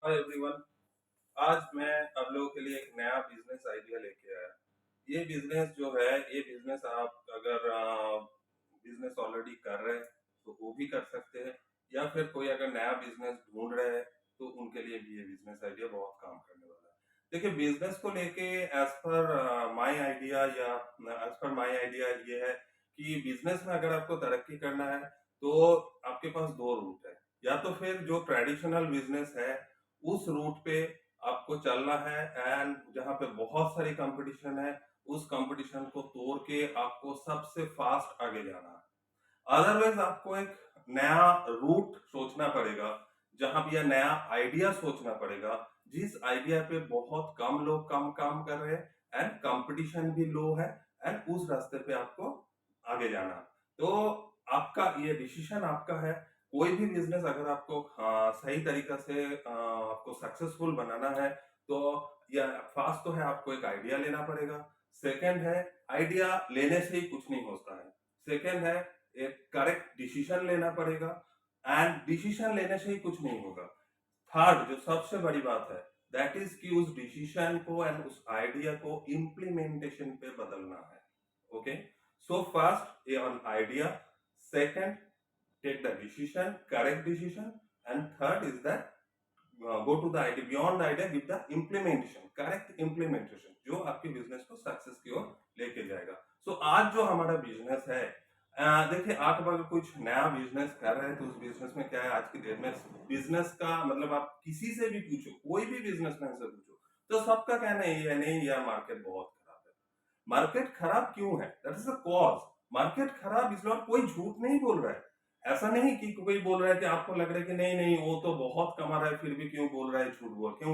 Hi everyone. आज मैं आप लोगों के लिए एक नया बिजनेस आइडिया लेके आया। ये बिजनेस जो है, ये बिजनेस आप अगर बिजनेस ऑलरेडी कर रहे हैं तो वो भी कर सकते हैं, या फिर कोई अगर नया बिजनेस ढूंढ रहे हैं तो उनके लिए भी ये बिजनेस आइडिया बहुत काम करने वाला है। देखिए, बिजनेस को लेके एज पर माय आइडिया या एज पर माय आइडिया ये है कि बिजनेस में अगर आपको तरक्की करना है तो आपके पास दो रूट है। या तो फिर जो ट्रेडिशनल बिजनेस है उस रूट पे आपको चलना है, एंड जहाँ पे बहुत सारी कंपटीशन है उस कंपटीशन को तोड़ के आपको सबसे फास्ट आगे जाना है। अदरवाइज आपको एक नया रूट सोचना पड़ेगा, जहां पे यह नया आइडिया सोचना पड़ेगा जिस आइडिया पे बहुत कम लोग कम काम कर रहे हैं एंड कंपटीशन भी लो है, एंड उस रास्ते पे आपको आगे जाना है। तो आपका ये डिसीजन आपका है। कोई भी बिजनेस अगर आपको सही तरीका से आपको सक्सेसफुल बनाना है तो या फास्ट तो है, आपको एक आइडिया लेना पड़ेगा। सेकंड है, आइडिया लेने से ही कुछ नहीं होता है। सेकंड है, एक करेक्ट डिसीजन लेना पड़ेगा, एंड डिसीजन लेने से ही कुछ नहीं होगा। थर्ड जो सबसे बड़ी बात है, दैट इज कि उस डिसीजन को एंड उस आइडिया को इम्प्लीमेंटेशन पे बदलना है। Okay, so first on idea, second take the decision, correct decision, and third is that go to the idea, beyond the idea give the implementation, correct implementation जो आपके business को success की ओर लेके जाएगा। आज जो हमारा बिजनेस है, देखिए, आप अगर कुछ नया बिजनेस कर रहे हैं तो उस बिजनेस में क्या है, आज की डेट में बिजनेस का मतलब आप किसी से भी पूछो, कोई भी बिजनेसमैन से पूछो तो सबका कहना यही है, नहीं यह मार्केट बहुत खराब है। मार्केट खराब क्यों है, that is the cause. Market खराब इस बार कोई झूठ नहीं बोल रहा है। ऐसा नहीं कि कोई बोल रहा है कि आपको लग रहा है कि नहीं नहीं वो तो बहुत कमा रहा है फिर भी क्यों बोल रहा है झूठ बोल, क्यों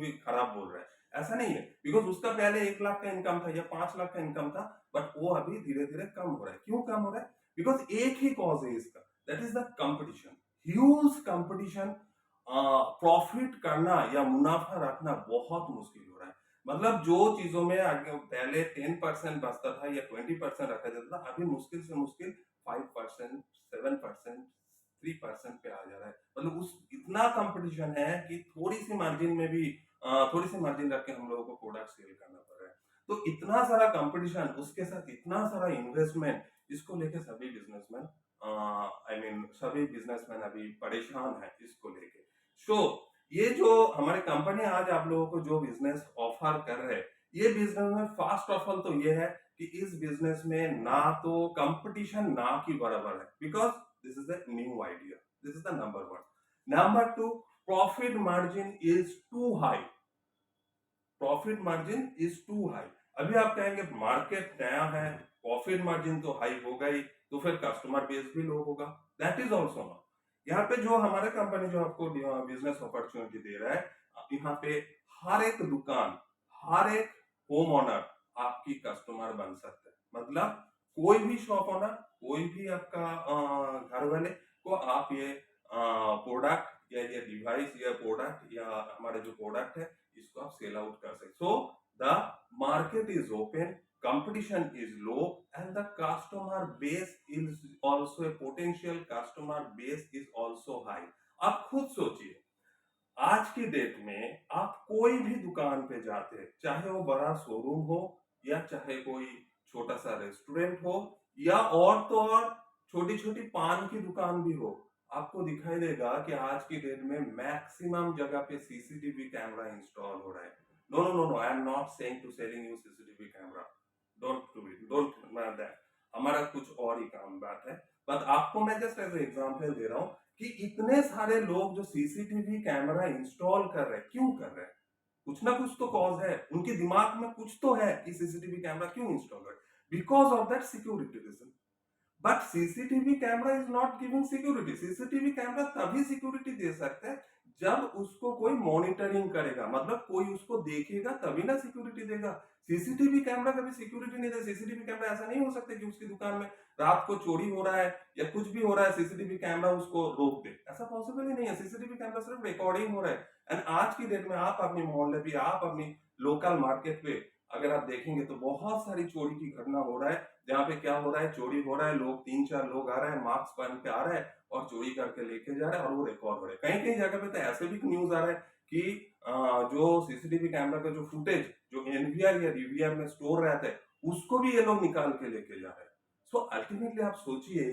भी खराब बोल रहा है। ऐसा नहीं है, बिकॉज उसका पहले 1 लाख का इनकम था या 5 लाख का इनकम था, बट वो अभी धीरे धीरे कम हो रहा है। क्यों कम हो रहा है? बिकॉज एक ही कॉज है इसका, that is the competition, huge competition. Profit करना या मुनाफा रखना बहुत मुश्किल हो रहा है। मतलब जो चीजों में आगे पहले 10% बचता था या 20% रखा जाता था, अभी मुश्किल से मुश्किल 5%, 7%, 3% पे आ जा रहा है। मतलब उस इतना कंपटीशन है कि थोड़ी सी मार्जिन रख के हम लोगों को प्रोडक्ट सेल करना पड़ रहा है। तो इतना सारा कंपटीशन, उसके साथ इतना सारा इन्वेस्टमेंट, इसको लेके सभी बिजनेसमैन अभी परेशान है इसको लेके। सो ये जो हमारे कंपनी आज आप लोगों को जो बिजनेस ऑफर कर रहे हैं, ये बिजनेस में फास्ट ऑफर तो ये है कि इस बिजनेस में ना तो कंपटीशन ना की बराबर है, because this is a new idea. This is the number one. Number two, profit margin is too high. Profit margin is too high. अभी आप कहेंगे मार्केट नया है, प्रॉफिट मार्जिन तो हाई होगा ही, तो फिर कस्टमर बेस भी लो होगा। That is also not. यहाँ पे जो हमारे कंपनी जो आपको बिजनेस अपॉर्चुनिटी दे रहा है, यहाँ पे हर एक दुकान, हर एक होम ओनर आपकी कस्टमर बन सकता है। मतलब कोई भी शॉप ओनर, कोई भी आपका घर वाले को आप ये प्रोडक्ट या ये डिवाइस या प्रोडक्ट या हमारे जो प्रोडक्ट है इसको आप सेल आउट कर सकते। So the market is open, competition is low, and the customer base is also a potential customer base is also high। आप खुद सोचिए, आज की डेट में आप कोई भी दुकान पे जाते हैं, चाहे वो बड़ा शोरूम हो या चाहे कोई छोटा सा रेस्टोरेंट हो या और तो और छोटी छोटी पान की दुकान भी हो, आपको दिखाई देगा कि आज की डेट में मैक्सिमम जगह पे सीसीटीवी कैमरा इंस्टॉल हो रहा है। No no no no, I am not saying to selling you CCTV camera, don't do it, don't that. हमारा कुछ और ही काम बात है। बट आपको मैं जस्ट एज एग्जांपल दे रहा हूं कि इतने सारे लोग जो सीसीटीवी कैमरा इंस्टॉल कर रहे हैं, क्यों कर रहे हैं? कुछ ना कुछ तो कॉज है, उनके दिमाग में कुछ तो है कि सीसीटीवी कैमरा क्यों इंस्टॉल कर, because of that security reason. But CCTV camera is not giving security. CCTV camera तभी सिक्योरिटी दे सकता है जब उसको कोई मॉनिटरिंग करेगा, मतलब कोई उसको देखेगा तभी ना सिक्योरिटी देगा। सीसीटीवी कैमरा कभी सिक्योरिटी नहीं देगा। सीसीटीवी कैमरा ऐसा नहीं हो सकता कि उसकी दुकान में रात को चोरी हो रहा है या कुछ भी हो रहा है, सीसीटीवी कैमरा उसको रोक दे, ऐसा पॉसिबल ही नहीं है। सीसीटीवी कैमरा सिर्फ रिकॉर्डिंग हो रहा है। एंड आज की डेट में आप अपने मोहल्ले पे, आप अपनी लोकल मार्केट पे अगर आप देखेंगे तो बहुत सारी चोरी की घटना हो रहा है, जहाँ पे क्या हो रहा है, चोरी हो रहा है, लोग 3-4 लोग आ रहे हैं, मास्क पहन के आ रहे हैं और चोरी करके लेके जा रहे हैं और वो रिकॉर्ड हो रहे हैं। कहीं कहीं जगह पे तो ऐसे भी न्यूज आ रहा है कि जो सीसीटीवी कैमरा का जो फुटेज जो एनवीआर या डीवीआर में स्टोर रहता है उसको भी ये लोग निकाल के लेके जा रहे हैं। सो अल्टीमेटली आप सोचिए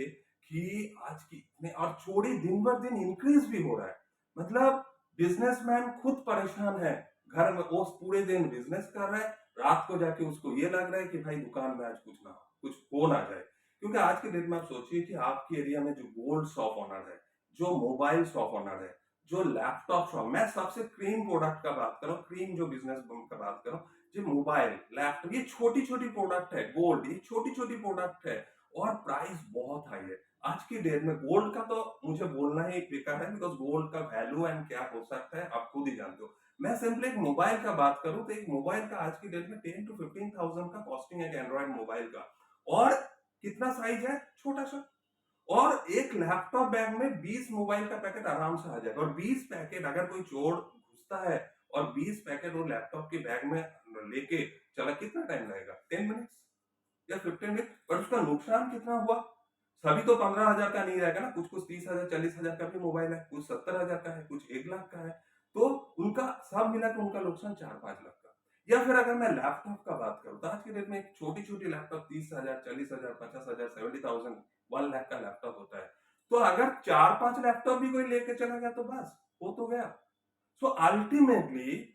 कि आज की इतने और चोरी दिन बर दिन इंक्रीज भी हो रहा है। मतलब बिजनेसमैन खुद परेशान है, घर में वो पूरे दिन बिजनेस कर रहा है, रात को जाके उसको ये लग रहा है कि भाई दुकान में आज कुछ हो ना जाए। क्योंकि आज के डेट में आप सोचिए कि आपके एरिया में जो गोल्ड शॉप ओनर है, जो मोबाइल शॉप ओनर है, जो लैपटॉप शॉप, मैं सबसे क्रीम प्रोडक्ट का बात कर रहा हूँ, क्रीम जो बिजनेस का बात कर रहा हूँ, जो मोबाइल लैपटॉप ये छोटी छोटी प्रोडक्ट है, गोल्ड ये छोटी छोटी प्रोडक्ट है और प्राइस बहुत हाई है। आज की डेट में गोल्ड का तो मुझे बोलना ही बेकार है, बिकॉज गोल्ड का वैल्यू एंड क्या हो सकता है आप खुद ही जानते हो। मैं सिंपली एक मोबाइल का बात करूं तो एक मोबाइल का आज की डेट में 10 to 15,000 का कॉस्टिंग है एंड्रॉइड मोबाइल का। और कितना साइज है, छोटा सा। और एक लैपटॉप बैग में 20 मोबाइल का पैकेट आराम से आ जाएगा। और 20 पैकेट अगर कोई चोर घुसता है और 20 पैकेट वो लैपटॉप के बैग में लेके चला, कितना टाइम लगेगा, 10 मिनट्स या 15 मिनट। पर उसका नुकसान कितना हुआ, सभी तो 15,000 का नहीं रहेगा ना, कुछ कुछ 30,000 40,000 का भी मोबाइल है, कुछ 70,000 का है, कुछ 1 लाख का है। तो उनका सब मिलाकर उनका नुकसान 4-5 लाख का। या फिर अगर मैं लैपटॉप का बात करूं तो आज के डेट में एक छोटी छोटी लैपटॉप 30,000 40,000 50,000 70,000 1 लाख का लैपटॉप होता है। तो अगर 4-5 लैपटॉप भी कोई लेके चला गया तो बस हो तो गया। सो अल्टीमेटली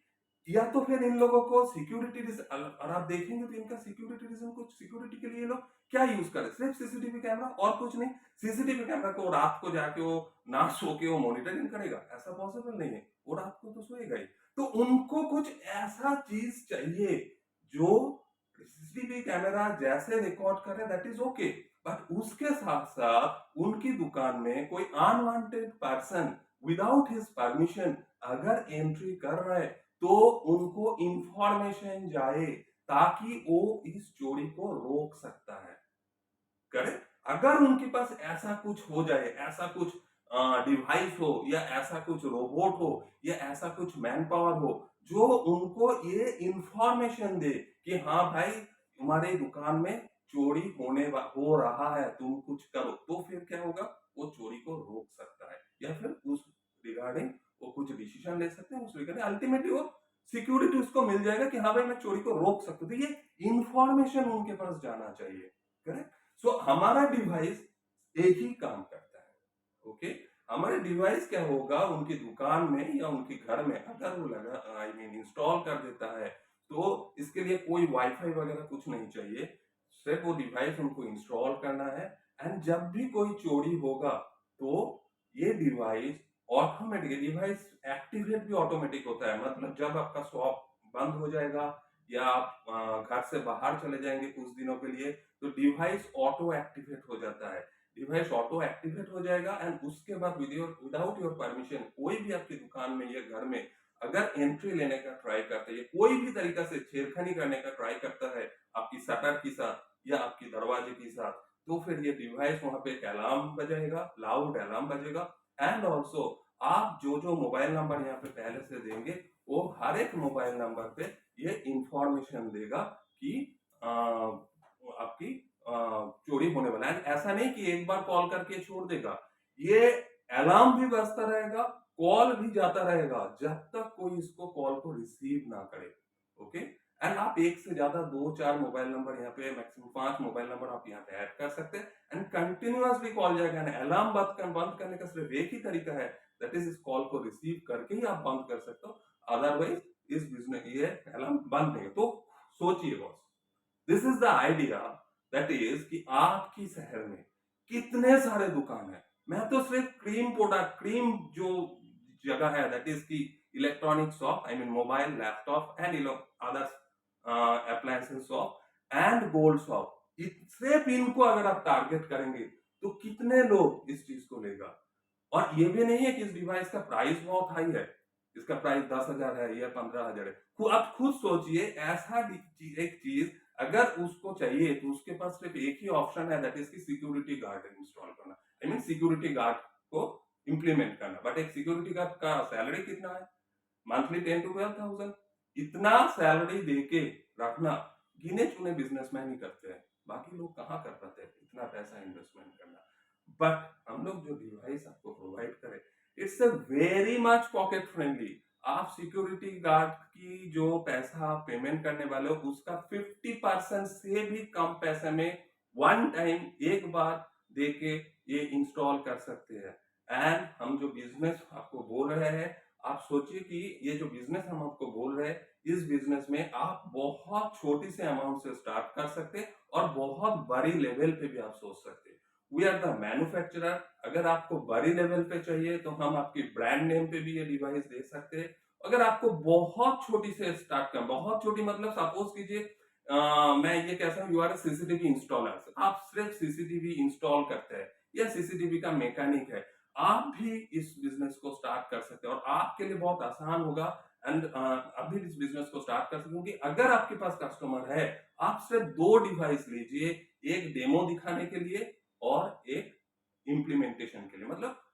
या तो फिर इन लोगों को सिक्योरिटी और आप देखेंगे तो इनका सिक्योरिटी रीजन, कुछ सिक्योरिटी के लिए लोग क्या यूज करें, सिर्फ सीसीटीवी कैमरा और कुछ नहीं। सीसीटीवी कैमरा को रात को जाके वो ना सो के वो मॉनिटरिंग करेगा, ऐसा पॉसिबल नहीं है, वो रात को तो सोएगा ही। तो उनको कुछ ऐसा चीज चाहिए जो सीसीटीवी कैमरा जैसे रिकॉर्ड करे, दैट इज ओके। बट उसके साथ साथ उनकी दुकान में कोई unwanted person without his permission अगर एंट्री कर रहा है तो उनको इंफॉर्मेशन जाए ताकि वो इस चोरी को रोक सकता है। करेक्ट। अगर उनके पास ऐसा कुछ हो जाए, ऐसा कुछ डिवाइस हो या ऐसा कुछ रोबोट हो या ऐसा कुछ मैन पावर हो जो उनको ये इंफॉर्मेशन दे कि हाँ भाई तुम्हारे दुकान में चोरी हो रहा है, तुम कुछ करो, तो फिर क्या होगा, वो चोरी को रोक सकता है या फिर उस रिगार्डिंग वो कुछ डिसीजन ले सकते हैं उस रिगार्डिंग। अल्टीमेटली वो सिक्योरिटी उसको मिल जाएगा कि हाँ भाई मैं चोरी को रोक सकता हूँ। तो ये इंफॉर्मेशन उनके पास जाना चाहिए। करेक्ट। सो हमारा डिवाइस एक ही काम करता है। ओके। हमारे डिवाइस क्या होगा, उनकी दुकान में या उनके घर में अगर वो लगा इंस्टॉल कर देता है तो इसके लिए कोई वाईफाई वगैरह कुछ नहीं चाहिए, सिर्फ वो डिवाइस उनको इंस्टॉल करना है। एंड जब भी कोई चोरी होगा तो ये डिवाइस ऑटोमेटिक, डिवाइस एक्टिवेट भी ऑटोमेटिक होता है। मतलब जब आपका शॉप बंद हो जाएगा या आप घर से बाहर चले जाएंगे कुछ दिनों के लिए तो डिवाइस ऑटो एक्टिवेट हो जाता है। डिवाइस ऑटो एक्टिवेट हो जाएगा एंड उसके बाद विदाउट योर परमिशन कोई भी आपकी दुकान में या घर में अगर एंट्री लेने का ट्राई करता है, कोई भी तरीका से छेड़खानी करने का ट्राई करता है आपकी शटर के साथ या आपकी दरवाजे के साथ, तो फिर ये डिवाइस वहां पे एक अलार्म बजाएगा, लाउड अलार्म बजेगा। एंड ऑल्सो आप जो जो मोबाइल नंबर यहाँ पे पहले से देंगे वो हर एक मोबाइल नंबर पे ये इंफॉर्मेशन देगा कि आपकी चोरी होने वाला है। ऐसा नहीं कि एक बार कॉल करके छोड़ देगा, ये अलार्म भी बजता रहेगा, कॉल भी जाता रहेगा जब तक कोई इसको कॉल को रिसीव ना करे। ओके। एंड आप एक से ज्यादा 2-4 मोबाइल नंबर यहाँ पे, मैक्सिमम 5 मोबाइल नंबर आप यहाँ पे ऐड कर सकते हैं एंड कंटिन्यूअसली कॉल जाएगा। अलार्म बंद करने का सिर्फ एक ही तरीका है, दैट इज इस कॉल को रिसीव करके ही आप बंद कर सकते हो, अदरवाइज इस बिजनेस ये अलार्म बंद नहीं। तो सोचिए boss, this is the idea, that is कि आपकी शहर में कितने सारे दुकान है। मैं तो सिर्फ क्रीम प्रोडक्ट, क्रीम जो जगह है दैट इज की electronic shop, I mean mobile laptop and other appliances shop and gold shop, सिर्फ इनको अगर आप टारगेट करेंगे तो कितने लोग इस चीज को लेगा। और ये भी नहीं है कि इस डिवाइस का प्राइस बहुत हाई है, इसका प्राइस 10,000 है या 15,000 है। आप खुद सोचिए, ऐसा एक चीज अगर उसको चाहिए तो उसके पास सिर्फ एक ही ऑप्शन है, दैट इज की सिक्योरिटी गार्ड इंस्टॉल करना, आई मीन सिक्योरिटी गार्ड को इंप्लीमेंट करना। बट एक सिक्योरिटी गार्ड का सैलरी कितना है, मंथली 10 to 12,000। इतना सैलरी देके रखना गिने चुने बिजनेसमैन ही करते हैं, बाकी लोग कहाँ कर पाते हैं इतना पैसा इन्वेस्टमेंट करना। बट हम लोग जो डिवाइस आपको प्रोवाइड करें, it's a very much pocket friendly. आप सिक्योरिटी गार्ड की जो पैसा आप पेमेंट करने वाले हो उसका 50% से भी कम पैसे में वन टाइम एक बार देके ये इंस्टॉल कर सकते हैं। एंड हम जो बिजनेस आपको बोल रहे हैं, आप सोचिए कि ये जो बिजनेस हम आपको बोल रहे हैं, इस बिजनेस में आप बहुत छोटी से अमाउंट से स्टार्ट कर सकते हैं और बहुत बड़ी लेवल पे भी आप सोच सकते हैं। We are the manufacturer. अगर आपको बड़ी लेवल पे चाहिए तो हम आपकी ब्रांड नेम पे भी ये डिवाइस दे सकते हैं। अगर आपको बहुत छोटी से स्टार्ट कर, बहुत छोटी मतलब सपोज कीजिए मैं ये कहता हूँ यू आर सीसीटीवी इंस्टॉलर, आप सिर्फ सीसीटीवी इंस्टॉल करते हैं या सीसीटीवी का मैकेनिक है, आप भी इस बिजनेस को स्टार्ट कर सकते हैं और आपके लिए बहुत आसान होगा। एंड आप भी इस बिजनेस को स्टार्ट कर सकते हैं, क्योंकि अगर आपके पास कस्टमर है, आप सिर्फ दो डिवाइस लीजिए, एक डेमो दिखाने के लिए और एक इम्प्लीमेंटेशन के लिए। मतलब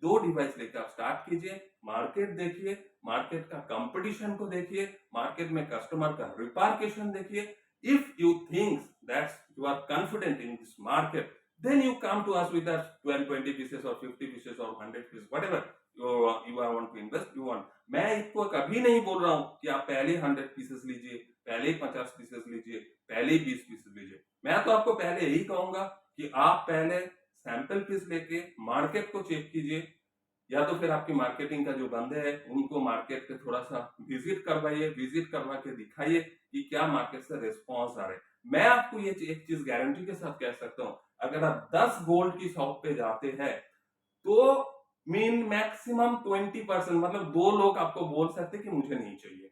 दो डिवाइस लेकर आप स्टार्ट कीजिए, मार्केट देखिए, मार्केट का कंपटीशन को देखिए, मार्केट में कस्टमर का रिपार्केशन देखिए। If you think that you are confident in this market, then you come to us with that 12 20 pieces or 50 pieces or 100 pieces, whatever you want to invest, you want। मैं इसको कभी नहीं बोल रहा हूं कि आप पहले 100 पीसेस लीजिए, पहले 50 पीसेस लीजिए, पहले 20 पीसेस लीजिए। मैं तो आपको पहले यही कहूंगा कि आप पहले सैंपल पीस लेके मार्केट को चेक कीजिए, या तो फिर आपकी मार्केटिंग का जो बंदे हैं उनको मार्केट पे थोड़ा सा विजिट करवाइए, विजिट करवा के दिखाइए कि क्या मार्केट से रिस्पॉन्स आ रहे हैं। मैं आपको ये एक चीज गारंटी के साथ कह सकता हूँ, अगर आप 10 गोल्ड की शॉप पे जाते हैं तो मीन मैक्सिमम 20%, मतलब 2 लोग आपको बोल सकते कि मुझे नहीं चाहिए।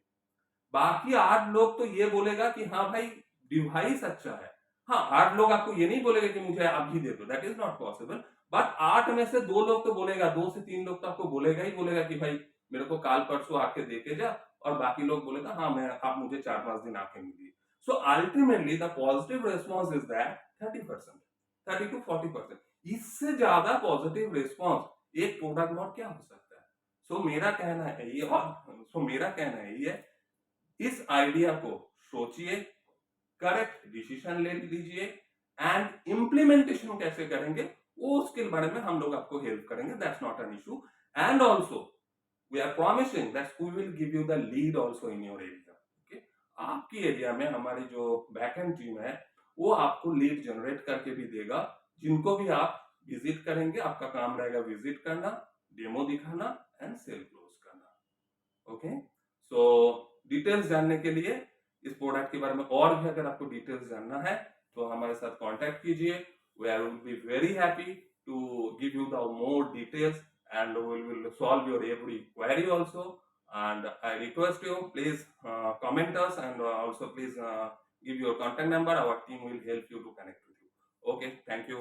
बाकी 8 लोग तो ये बोलेगा कि हाँ भाई डिवाइस अच्छा है। हाँ, 8 लोग आपको ये नहीं बोलेगा कि मुझे अभी दे दो, that is not possible. But 8 में से 2 लोग तो बोलेगा, 2 से 3 लोग तो आपको बोलेगा कि भाई मेरे को काल परसों आके देके जा, और बाकी लोग बोलेगा हाँ मैं आप मुझे 4-5 दिन आके मिलिए। So ultimately the positive response is that 30%, 30 to 40%। इससे ज्यादा पॉजिटिव रिस्पॉन्स एक प्रोडक्ट में और क्या हो सकता है। सो मेरा कहना है ये, और सो मेरा कहना है ये, इस आइडिया को सोचिए, करेक्ट डिसीजन ले लीजिए, एंड इम्प्लीमेंटेशन कैसे करेंगे वो उसके बारे में हम लोग आपको हेल्प करेंगे, that's not an issue. And also we are promising that we will give you the lead also in your area. Okay, आपकी एरिया में हमारी जो बैकएंड टीम है वो आपको लीड जनरेट करके भी देगा, जिनको भी आप विजिट करेंगे। आपका काम रहेगा विजिट करना, डेमो दिखाना एंड सेल क्लोज करना। ओके, सो डिटेल्स जानने के लिए, इस प्रोडक्ट के बारे में और भी अगर आपको डिटेल्स जानना है तो हमारे साथ कांटेक्ट कीजिए। We are will be very happy to give you the more details and we will solve your every query also, and I request you please comment us, and also please give your contact number, our team will help you to connect with you। Okay, thank you।